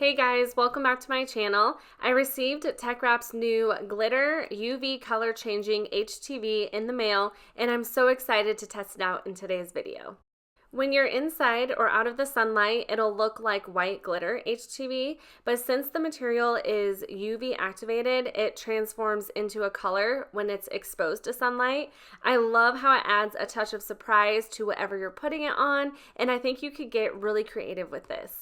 Hey guys, welcome back to my channel. I received Teckwrap's new glitter UV color changing HTV in the mail, and I'm so excited to test it out in today's video. When you're inside or out of the sunlight, it'll look like white glitter HTV, but since the material is UV activated, it transforms into a color when it's exposed to sunlight. I love how it adds a touch of surprise to whatever you're putting it on, and I think you could get really creative with this.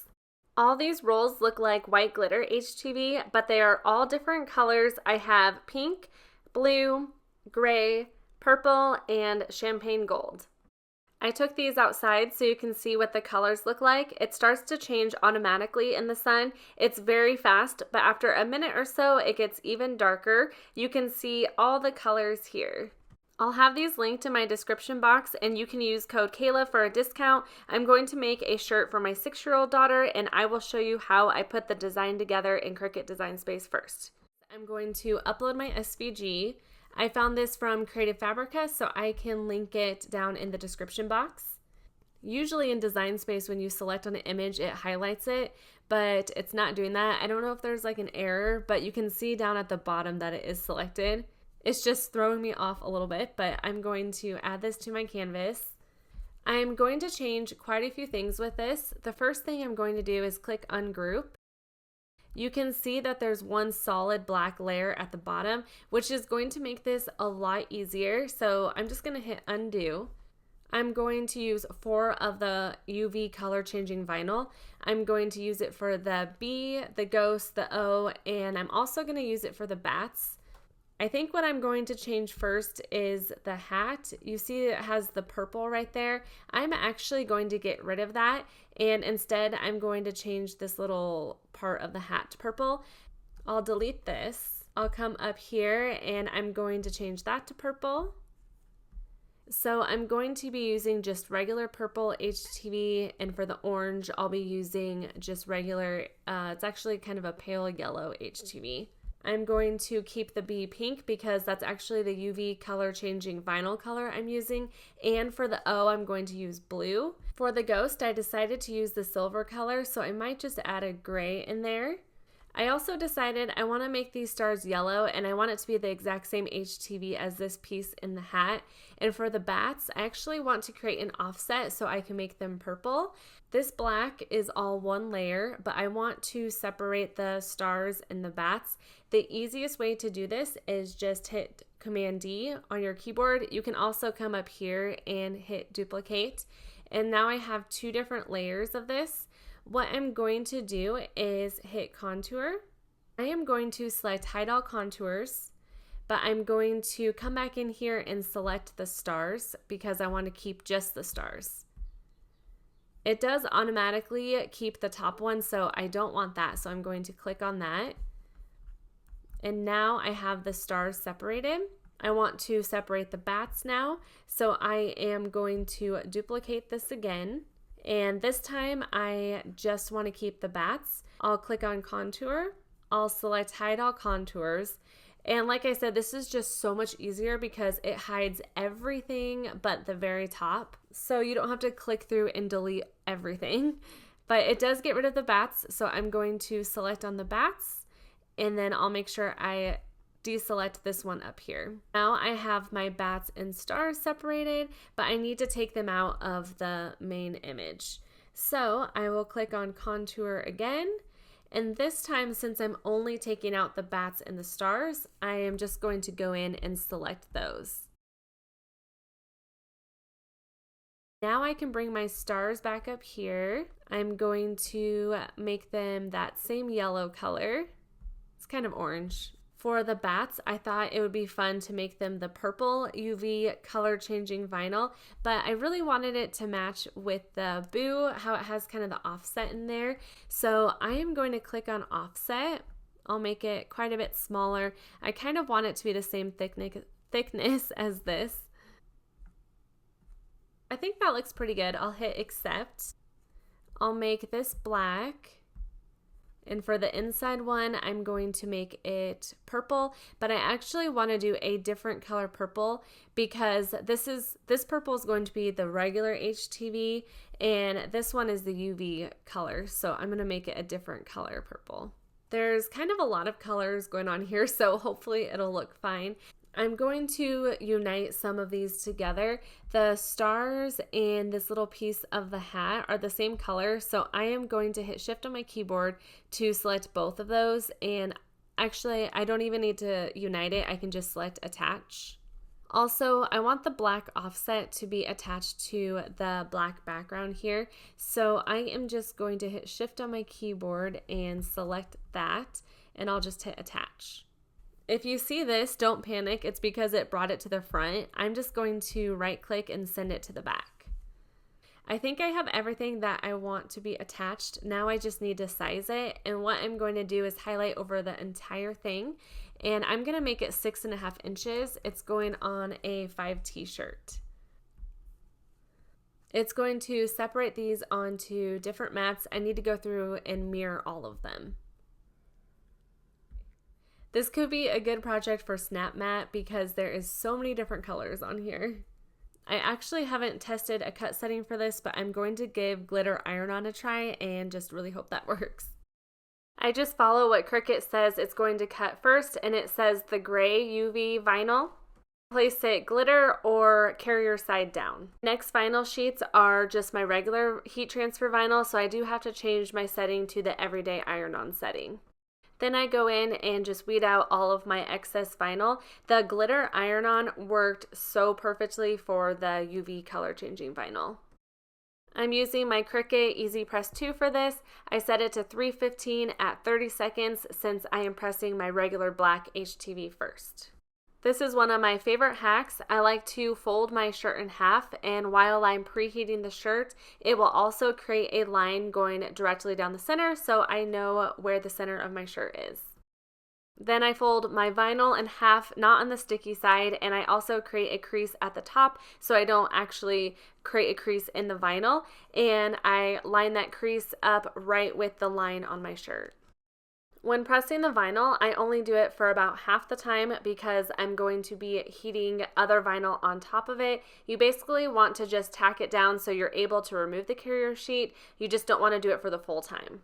All these rolls look like white glitter HTV, but they are all different colors. I have pink, blue, gray, purple, and champagne gold. I took these outside so you can see what the colors look like. It starts to change automatically in the sun. It's very fast, but after a minute or so, it gets even darker. You can see all the colors here. I'll have these linked in my description box, and you can use code Kayla for a discount. I'm going to make a shirt for my 6-year-old daughter, and I will show you how I put the design together in Cricut Design Space first. I'm going to upload my SVG. I found this from Creative Fabrica, so I can link it down in the description box. Usually in Design Space, when you select on an image, it highlights it, but it's not doing that. I don't know if there's like an error, but you can see down at the bottom that it is selected. It's just throwing me off a little bit, but I'm going to add this to my canvas. I'm going to change quite a few things with this. The first thing I'm going to do is click Ungroup. You can see that there's one solid black layer at the bottom, which is going to make this a lot easier. So I'm just going to hit Undo. I'm going to use 4 of the UV color changing vinyl. I'm going to use it for the B, the ghost, the O, and I'm also going to use it for the bats. I think what I'm going to change first is the hat. You see it has the purple right there. I'm actually going to get rid of that, and instead I'm going to change this little part of the hat to purple. I'll delete this. I'll come up here and I'm going to change that to purple. So I'm going to be using just regular purple HTV, and for the orange I'll be using just regular, it's actually kind of a pale yellow HTV. I'm going to keep the B pink because that's actually the UV color changing vinyl color I'm using. And for the O, I'm going to use blue. For the ghost, I decided to use the silver color, so I might just add a gray in there. I also decided I want to make these stars yellow, and I want it to be the exact same HTV as this piece in the hat. And for the bats, I actually want to create an offset so I can make them purple. This black is all one layer, but I want to separate the stars and the bats. The easiest way to do this is just hit Command D on your keyboard. You can also come up here and hit duplicate. And now I have 2 different layers of this. What I'm going to do is hit contour. I am going to select hide all contours, but I'm going to come back in here and select the stars because I want to keep just the stars. It does automatically keep the top one, so I don't want that, so I'm going to click on that. And now I have the stars separated. I want to separate the bats now, so I am going to duplicate this again. And this time I just want to keep the bats. I'll click on contour. I'll select hide all contours. And like I said, this is just so much easier because it hides everything but the very top. So you don't have to click through and delete everything. But it does get rid of the bats. So I'm going to select on the bats, and then I'll make sure I deselect this one up here. Now I have my bats and stars separated, but I need to take them out of the main image. So I will click on contour again, and this time, since I'm only taking out the bats and the stars, I am just going to go in and select those. Now I can bring my stars back up here. I'm going to make them that same yellow color. It's kind of orange. For the bats, I thought it would be fun to make them the purple UV color changing vinyl, but I really wanted it to match with the boo, how it has kind of the offset in there. So I am going to click on offset. I'll make it quite a bit smaller. I kind of want it to be the same thickness as this. I think that looks pretty good. I'll hit accept. I'll make this black. And for the inside one, I'm going to make it purple, but I actually want to do a different color purple because this purple is going to be the regular HTV and this one is the UV color. So I'm going to make it a different color purple. There's kind of a lot of colors going on here, so hopefully it'll look fine. I'm going to unite some of these together. The stars and this little piece of the hat are the same color, so I am going to hit shift on my keyboard to select both of those, and actually I don't even need to unite it, I can just select attach. Also, I want the black offset to be attached to the black background here, so I am just going to hit shift on my keyboard and select that, and I'll just hit attach. If you see this, don't panic, it's because it brought it to the front. I'm just going to right click and send it to the back. I think I have everything that I want to be attached. Now I just need to size it, and what I'm going to do is highlight over the entire thing, and I'm going to make it 6.5 inches. It's going on a 5 t-shirt. It's going to separate these onto different mats. I need to go through and mirror all of them. This could be a good project for Snap Mat because there is so many different colors on here. I actually haven't tested a cut setting for this, but I'm going to give glitter iron-on a try and just really hope that works. I just follow what Cricut says it's going to cut first, and it says the gray UV vinyl. Place it glitter or carrier side down. Next vinyl sheets are just my regular heat transfer vinyl, so I do have to change my setting to the everyday iron-on setting. Then I go in and just weed out all of my excess vinyl. The glitter iron-on worked so perfectly for the UV color changing vinyl. I'm using my Cricut Easy Press 2 for this. I set it to 315 at 30 seconds since I am pressing my regular black HTV first. This is one of my favorite hacks. I like to fold my shirt in half, and while I'm preheating the shirt, it will also create a line going directly down the center so I know where the center of my shirt is. Then I fold my vinyl in half, not on the sticky side, and I also create a crease at the top so I don't actually create a crease in the vinyl, and I line that crease up right with the line on my shirt. When pressing the vinyl, I only do it for about half the time because I'm going to be heating other vinyl on top of it. You basically want to just tack it down so you're able to remove the carrier sheet. You just don't want to do it for the full time.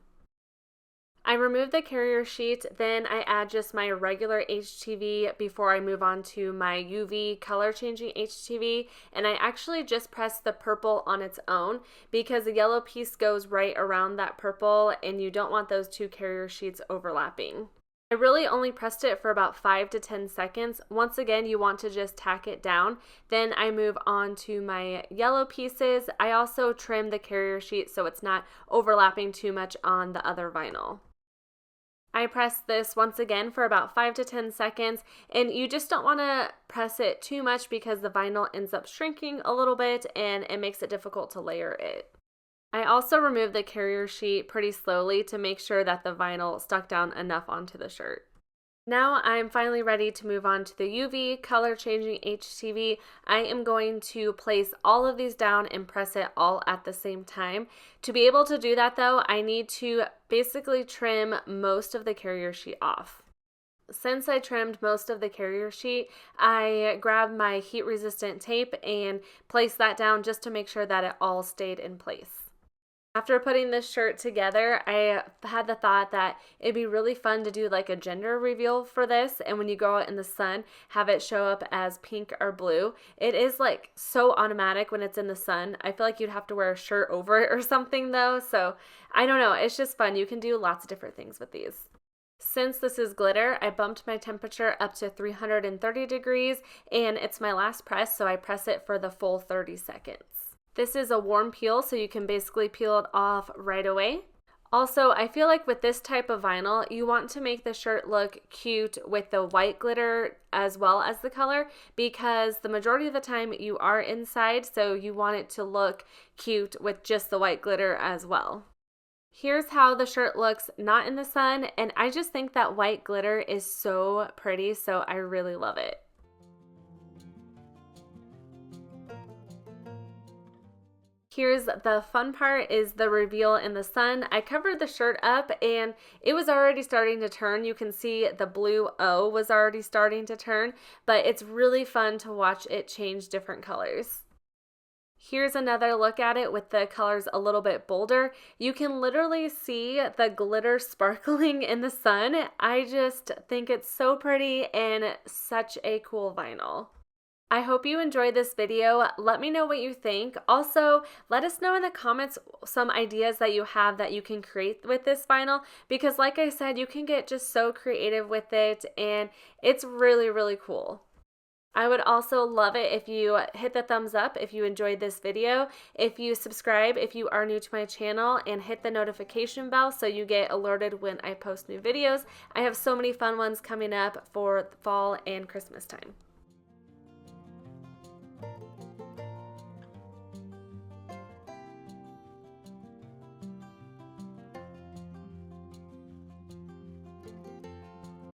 I remove the carrier sheet, then I add just my regular HTV before I move on to my UV color changing HTV, and I actually just press the purple on its own because the yellow piece goes right around that purple and you don't want those two carrier sheets overlapping. I really only pressed it for about 5 to 10 seconds. Once again, you want to just tack it down. Then I move on to my yellow pieces. I also trim the carrier sheet so it's not overlapping too much on the other vinyl. I press this once again for about 5 to 10 seconds, and you just don't want to press it too much because the vinyl ends up shrinking a little bit and it makes it difficult to layer it. I also remove the carrier sheet pretty slowly to make sure that the vinyl stuck down enough onto the shirt. Now I'm finally ready to move on to the UV color changing HTV. I am going to place all of these down and press it all at the same time. To be able to do that though, I need to basically trim most of the carrier sheet off. Since I trimmed most of the carrier sheet, I grabbed my heat resistant tape and placed that down just to make sure that it all stayed in place. After putting this shirt together, I had the thought that it'd be really fun to do like a gender reveal for this, and when you go out in the sun, have it show up as pink or blue. It is like so automatic when it's in the sun. I feel like you'd have to wear a shirt over it or something though, so I don't know, it's just fun. You can do lots of different things with these. Since this is glitter, I bumped my temperature up to 330 degrees, and it's my last press, so I press it for the full 30 seconds. This is a warm peel, so you can basically peel it off right away. Also, I feel like with this type of vinyl, you want to make the shirt look cute with the white glitter as well as the color because the majority of the time you are inside, so you want it to look cute with just the white glitter as well. Here's how the shirt looks not in the sun, and I just think that white glitter is so pretty, so I really love it. Here's the fun part, is the reveal in the sun. I covered the shirt up and it was already starting to turn. You can see the blue O was already starting to turn, but it's really fun to watch it change different colors. Here's another look at it with the colors a little bit bolder. You can literally see the glitter sparkling in the sun. I just think it's so pretty and such a cool vinyl. I hope you enjoyed this video. Let me know what you think. Also, let us know in the comments some ideas that you have that you can create with this vinyl, because like I said, you can get just so creative with it and it's really, really cool. I would also love it if you hit the thumbs up if you enjoyed this video, if you subscribe if you are new to my channel, and hit the notification bell so you get alerted when I post new videos. I have so many fun ones coming up for fall and Christmas time.